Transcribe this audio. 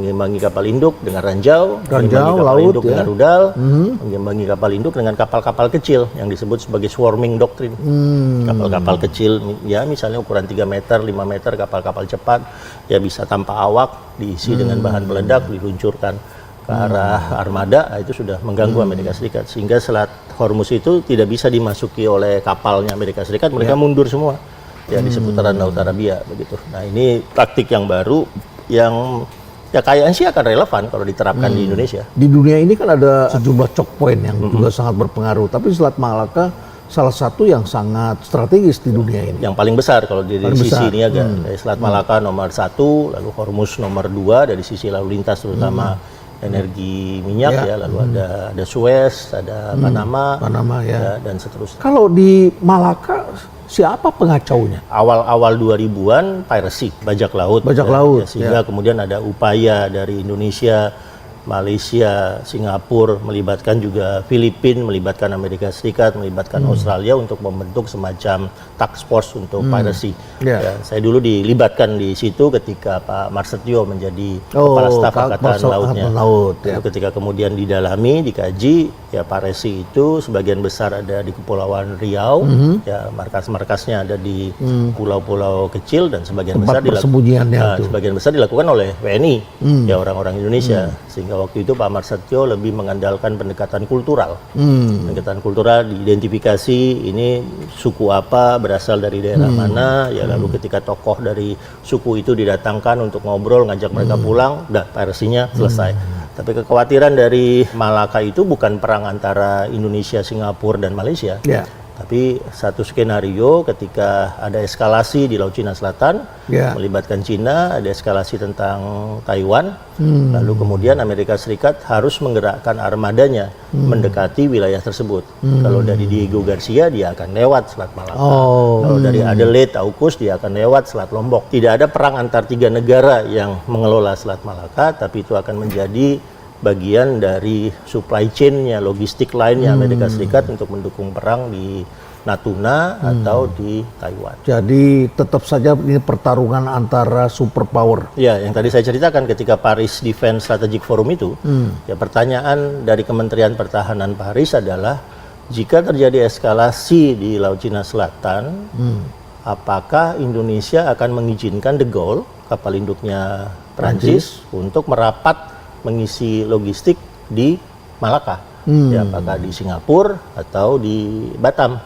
mengimbangi kapal induk dengan ranjau, Ranjau, kapal laut, induk ya. dengan rudal, mengimbangi kapal induk dengan kapal-kapal kecil yang disebut sebagai swarming doctrine. Kapal-kapal kecil, ya misalnya ukuran 3 meter, 5 meter, kapal-kapal cepat, ya bisa tanpa awak, diisi dengan bahan peledak, diluncurkan ke arah armada, itu sudah mengganggu Amerika Serikat. Sehingga Selat Hormuz itu tidak bisa dimasuki oleh kapalnya Amerika Serikat, mereka mundur semua. Ya di seputaran Laut Arabia begitu. Nah ini taktik yang baru yang ya kayaknya sih akan relevan kalau diterapkan di Indonesia. Di dunia ini kan ada sejumlah choke point yang juga sangat berpengaruh. Tapi Selat Malaka salah satu yang sangat strategis di dunia ini. Yang paling besar kalau dari Paling sisi besar. niaga. Dari Selat Malaka nomor 1, lalu Hormuz nomor 2 dari sisi lalu lintas terutama energi minyak ya, lalu ada Suez, ada Panama ya. dan seterusnya. Kalau di Malaka siapa pengacaunya? Awal-awal 2000-an piracy, bajak laut. Bajak laut, ya, sehingga kemudian ada upaya dari Indonesia, Malaysia, Singapura, melibatkan juga Filipina, melibatkan Amerika Serikat, melibatkan Australia untuk membentuk semacam task force untuk piracy. Ya, saya dulu dilibatkan di situ ketika Pak Marsetio menjadi Kepala Staf Angkatan Lautnya. Lalu ketika kemudian didalami, dikaji, ya piracy itu sebagian besar ada di Kepulauan Riau, ya markas-markasnya ada di pulau-pulau kecil dan sebagian besar sebagian besar dilakukan oleh WNI, ya orang-orang Indonesia. Sehingga waktu itu Pak Marsetio lebih mengandalkan pendekatan kultural. Pendekatan kultural diidentifikasi ini suku apa, berasal dari daerah mana, ya lalu ketika tokoh dari suku itu didatangkan untuk ngobrol, ngajak mereka pulang, udah piracy-nya selesai. Tapi kekhawatiran dari Malaka itu bukan perang antara Indonesia, Singapura, dan Malaysia. Tapi satu skenario ketika ada eskalasi di Laut Cina Selatan, melibatkan Cina, ada eskalasi tentang Taiwan, lalu kemudian Amerika Serikat harus menggerakkan armadanya mendekati wilayah tersebut. Kalau dari Diego Garcia, dia akan lewat Selat Malaka. Kalau dari Adelaide, AUKUS, dia akan lewat Selat Lombok. Tidak ada perang antar 3 negara yang mengelola Selat Malaka, tapi itu akan menjadi bagian dari supply chain-nya, logistik lainnya Amerika Serikat untuk mendukung perang di Natuna atau di Taiwan. Jadi tetap saja ini pertarungan antara superpower. Ya, yang tadi saya ceritakan ketika Paris Defense Strategic Forum itu, ya pertanyaan dari Kementerian Pertahanan Paris adalah jika terjadi eskalasi di Laut Cina Selatan, apakah Indonesia akan mengizinkan De Gaulle, kapal induknya Prancis, untuk merapat mengisi logistik di Malaka, ya apakah di Singapura atau di Batam.